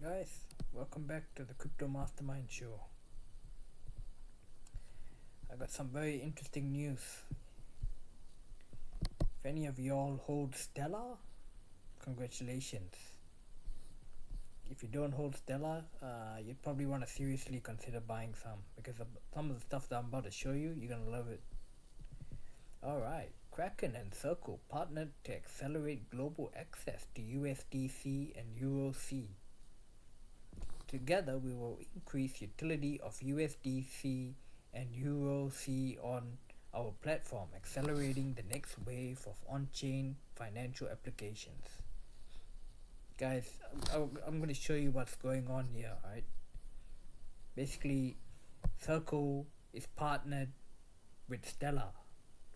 Guys, welcome back to the Crypto Mastermind Show. I got some very interesting news. If any of y'all hold Stellar, congratulations. If you don't hold Stellar, you'd probably want to seriously consider buying some because some of the stuff that I'm about to show you, you're gonna love it. Alright, Kraken and Circle partnered to accelerate global access to USDC and EuroC. Together, we will increase utility of USDC and EuroC on our platform, accelerating the next wave of on-chain financial applications. Guys, I'm going to show you what's going on here, right? Basically, Circle is partnered with Stellar.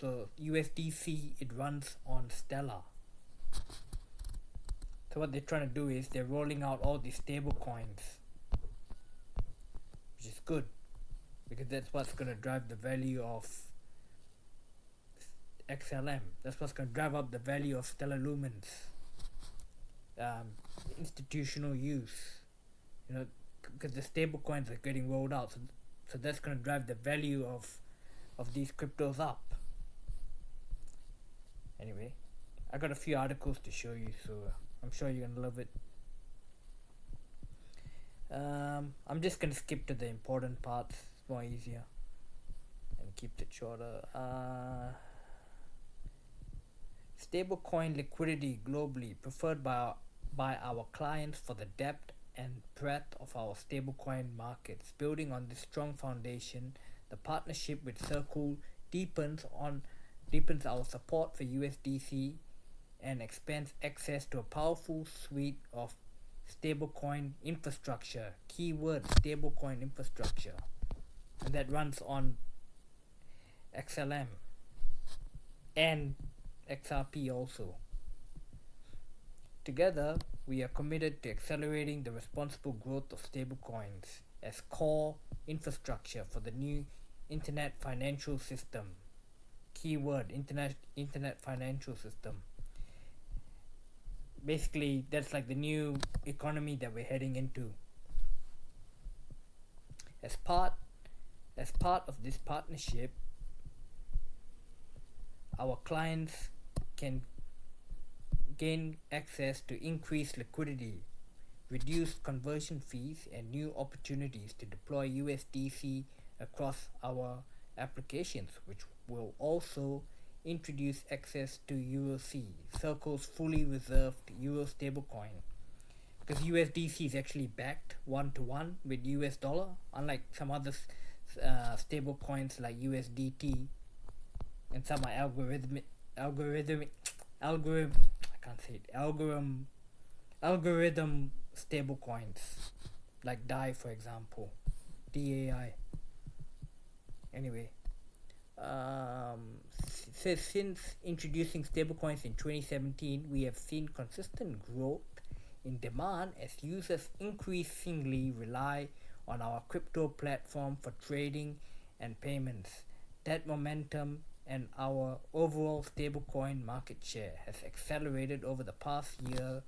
So USDC, it runs on Stellar. So what they're trying to do is they're rolling out all these stable coins, which is good because that's what's going to drive the value of XLM. That's what's going to drive up the value of Stellar Lumens. Institutional use, because the stable coins are getting rolled out, so that's going to drive the value of these cryptos up. Anyway, I got a few articles to show you, so I'm sure you're gonna love it. I'm just gonna skip to the important parts. It's more easier and keep it shorter. Stablecoin liquidity globally preferred by our clients for the depth and breadth of our stablecoin markets. Building on this strong foundation, the partnership with Circle deepens our support for USDC and expands access to a powerful suite of stablecoin infrastructure. Keyword stablecoin infrastructure. And that runs on XLM and XRP also. Together, we are committed to accelerating the responsible growth of stablecoins as core infrastructure for the new internet financial system. Keyword internet financial system. Basically, that's like the new economy that we're heading into. As part of this partnership, our clients can gain access to increased liquidity, reduced conversion fees, and new opportunities to deploy USDC across our applications, which will also introduce access to EuroC, Circle's fully reserved Euro stablecoin. Because USDC is actually backed 1-to-1 with US dollar, unlike some other stable coins like USDT, and some are algorithm stable coins, like DAI, for example, DAI. Anyway, since introducing stablecoins in 2017, we have seen consistent growth in demand as users increasingly rely on our crypto platform for trading and payments. That momentum and our overall stablecoin market share has accelerated over the past year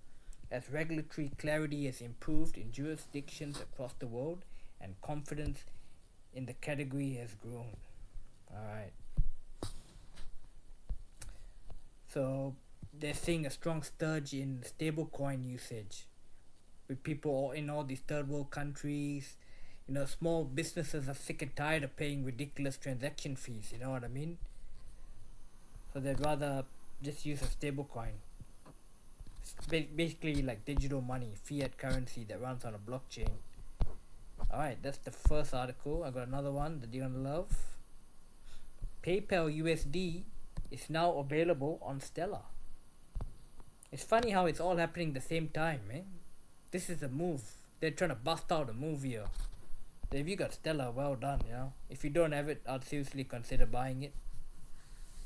as regulatory clarity has improved in jurisdictions across the world and confidence in the category has grown. Alright. So they're seeing a strong surge in stablecoin usage with people in all these third world countries. Small businesses are sick and tired of paying ridiculous transaction fees, you know what I mean? So they'd rather just use a stablecoin. It's basically like digital money, fiat currency that runs on a blockchain. Alright, that's the first article. I got another one that you're gonna love. PayPal USD is now available on Stellar. It's funny how it's all happening at the same time, man. This is a move. They're trying to bust out a move here. If you got Stellar, well done, If you don't have it, I'd seriously consider buying it.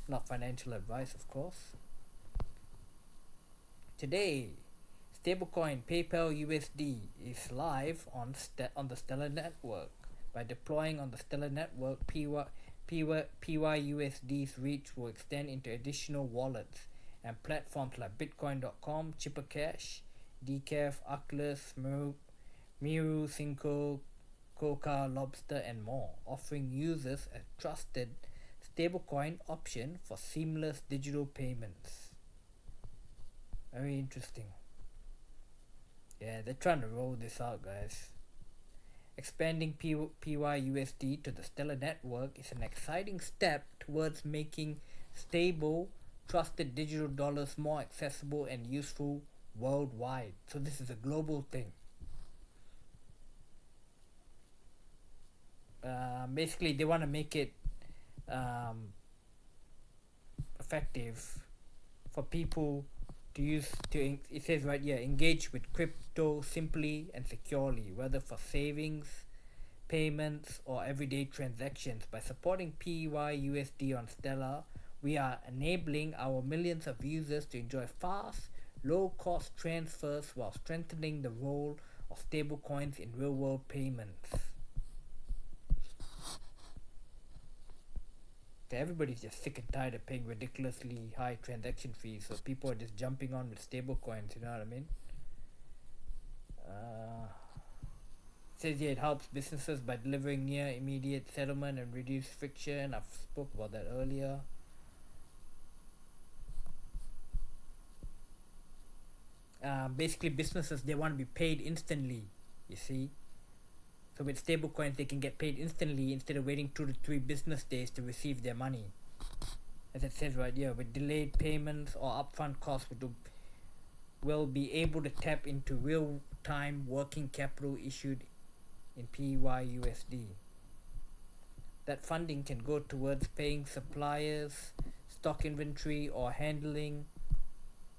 Not financial advice, of course. Today, stablecoin PayPal USD is live on the Stellar network. By deploying on the Stellar network, PYUSD's reach will extend into additional wallets and platforms like Bitcoin.com, Chipper Cash, Decaf, Oculus, Miru, Cinco, Coca, Lobster, and more, offering users a trusted stablecoin option for seamless digital payments. Very interesting. Yeah, they're trying to roll this out, guys. Expanding PYUSD to the Stellar network is an exciting step towards making stable, trusted digital dollars more accessible and useful worldwide. So, this is a global thing. Basically, they want to make it um, effective for people to use it says right here, engage with crypto simply and securely, whether for savings, payments, or everyday transactions. By supporting PYUSD on Stellar, we are enabling our millions of users to enjoy fast, low cost transfers while strengthening the role of stablecoins in real world payments. Everybody's just sick and tired of paying ridiculously high transaction fees, so people are just jumping on with stable coins, you know what I mean? Says here it helps businesses by delivering near immediate settlement and reduced friction. I've spoke about that earlier. Basically, businesses, they want to be paid instantly, you see. So with stablecoins, they can get paid instantly instead of waiting 2 to 3 business days to receive their money. As it says right here, with delayed payments or upfront costs, will be able to tap into real-time working capital issued in PYUSD. That funding can go towards paying suppliers, stock inventory, or handling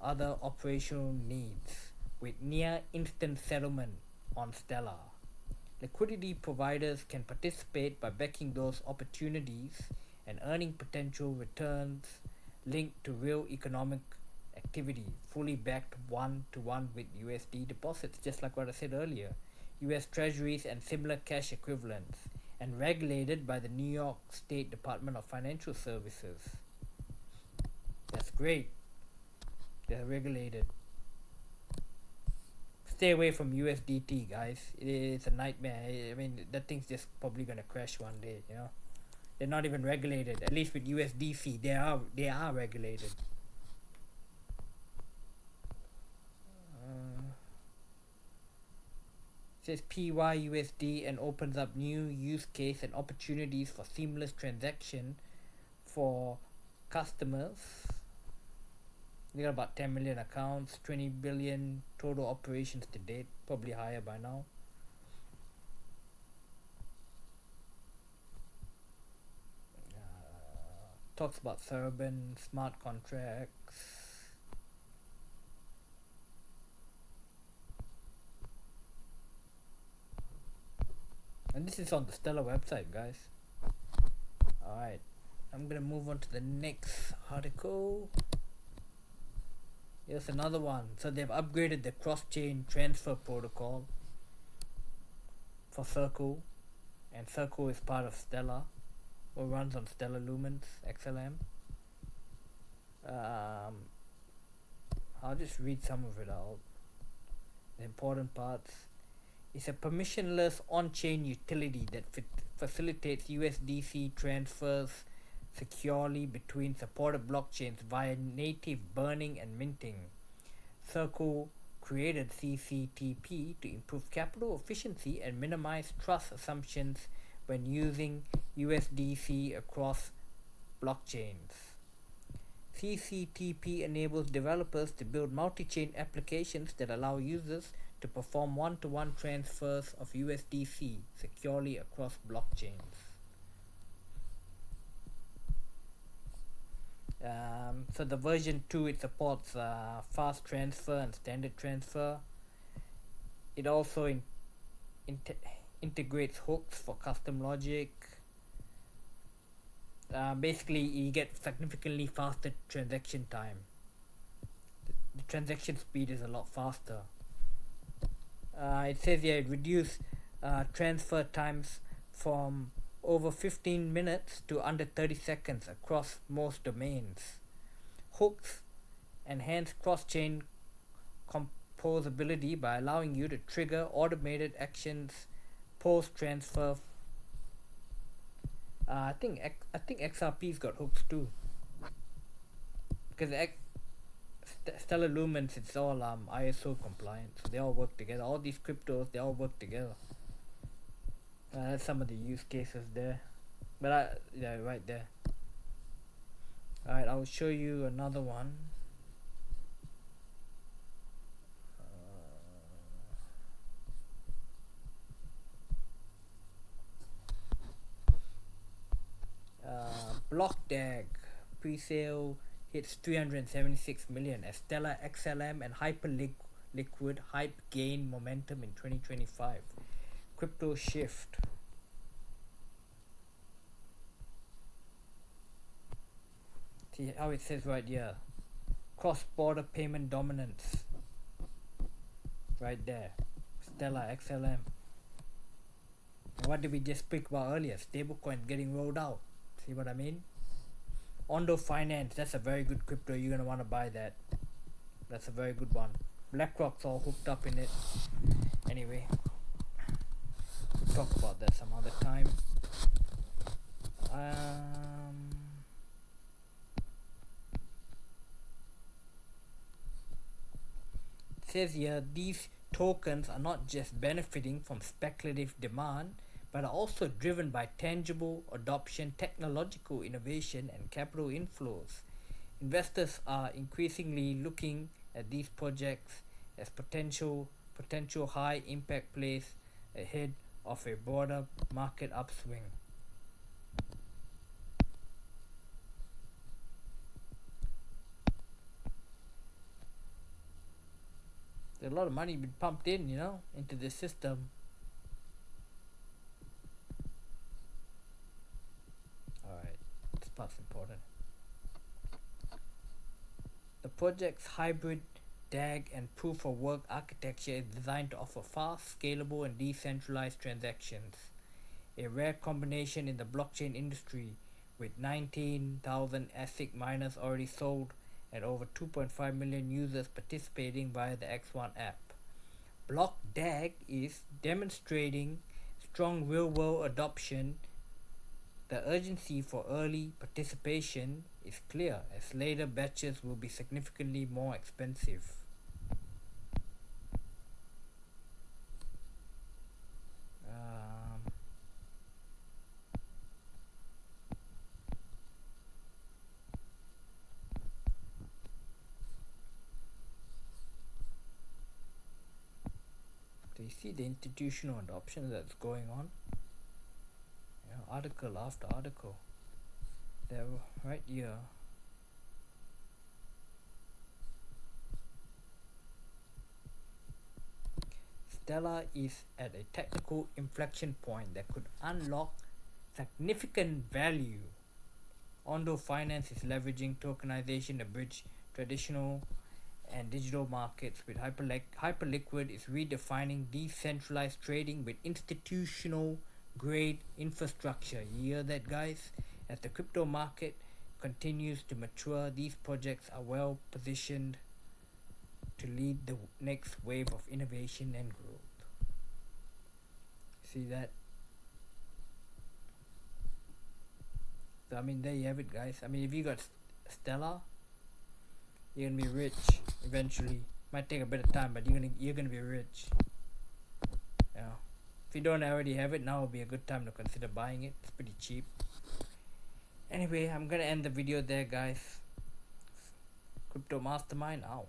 other operational needs with near instant settlement on Stellar. Liquidity providers can participate by backing those opportunities and earning potential returns linked to real economic activity, fully backed one-to-one with USD deposits, just like what I said earlier, US Treasuries and similar cash equivalents, and regulated by the New York State Department of Financial Services. That's great. They're regulated. Stay away from USDT, guys. It is a nightmare. I mean, that thing's just probably gonna crash one day, you know. They're not even regulated. At least with USDC, they are regulated. Says PYUSD and opens up new use case and opportunities for seamless transaction for customers. We got about 10 million accounts, 20 billion total operations to date, probably higher by now. Talks about Thurban, smart contracts. And this is on the Stellar website, guys. Alright, I'm gonna move on to the next article. Here's another one. So they've upgraded the cross-chain transfer protocol for Circle, and Circle is part of Stellar, or runs on Stellar Lumens XLM. I'll just read some of it out. The important parts. It's a permissionless on-chain utility that facilitates USDC transfers securely between supported blockchains via native burning and minting. Circle created CCTP to improve capital efficiency and minimize trust assumptions when using USDC across blockchains. CCTP enables developers to build multi-chain applications that allow users to perform one-to-one transfers of USDC securely across blockchains. So the version 2, it supports fast transfer and standard transfer. It also integrates hooks for custom logic. Basically, you get significantly faster transaction time. The transaction speed is a lot faster. It says here it reduced transfer times from over 15 minutes to under 30 seconds across most domains. Hooks enhance cross-chain posability by allowing you to trigger automated actions post transfer. I think XRP's got hooks too, because Stellar Lumens, it's all ISO compliant, so they all work together. All these cryptos, they all work together. That's some of the use cases there, but yeah, right there. Alright, I'll show you another one. BlockDAG pre-sale hits 376 million as Stellar XLM and Hyperliquid hype gain momentum in 2025. Crypto shift. See how it says right here, cross-border payment dominance, right there, Stellar XLM. And what did we just speak about earlier? Stablecoin getting rolled out. See what I mean? Ondo Finance, that's a very good crypto. You're gonna want to buy that. That's a very good one. BlackRock's all hooked up in it. Anyway, we'll talk about that some other time. It says here these tokens are not just benefiting from speculative demand, but are also driven by tangible adoption, technological innovation, and capital inflows. Investors are increasingly looking at these projects as potential high impact plays ahead of a broader market upswing. There's a lot of money been pumped in, into the system. Alright, this part's important. The project's hybrid DAG and proof of work architecture is designed to offer fast, scalable, and decentralized transactions, a rare combination in the blockchain industry, with 19,000 ASIC miners already sold and over 2.5 million users participating via the X1 app. BlockDAG is demonstrating strong real-world adoption. The urgency for early participation is clear, as later batches will be significantly more expensive. Do you see the institutional adoption that's going on? Article after article. They're right here. Stellar is at a technical inflection point that could unlock significant value. Ondo Finance is leveraging tokenization to bridge traditional and digital markets, with Hyperliquid is redefining decentralized trading with institutional grade infrastructure. You hear that, guys? As the crypto market continues to mature, these projects are well positioned to lead the next wave of innovation and growth. See that? So, there you have it, guys. If you got Stellar, you're gonna be rich eventually. Might take a bit of time, but you're gonna be rich. If you don't already have it, now would be a good time to consider buying it. It's pretty cheap. Anyway, I'm gonna end the video there, guys. Crypto Mastermind out.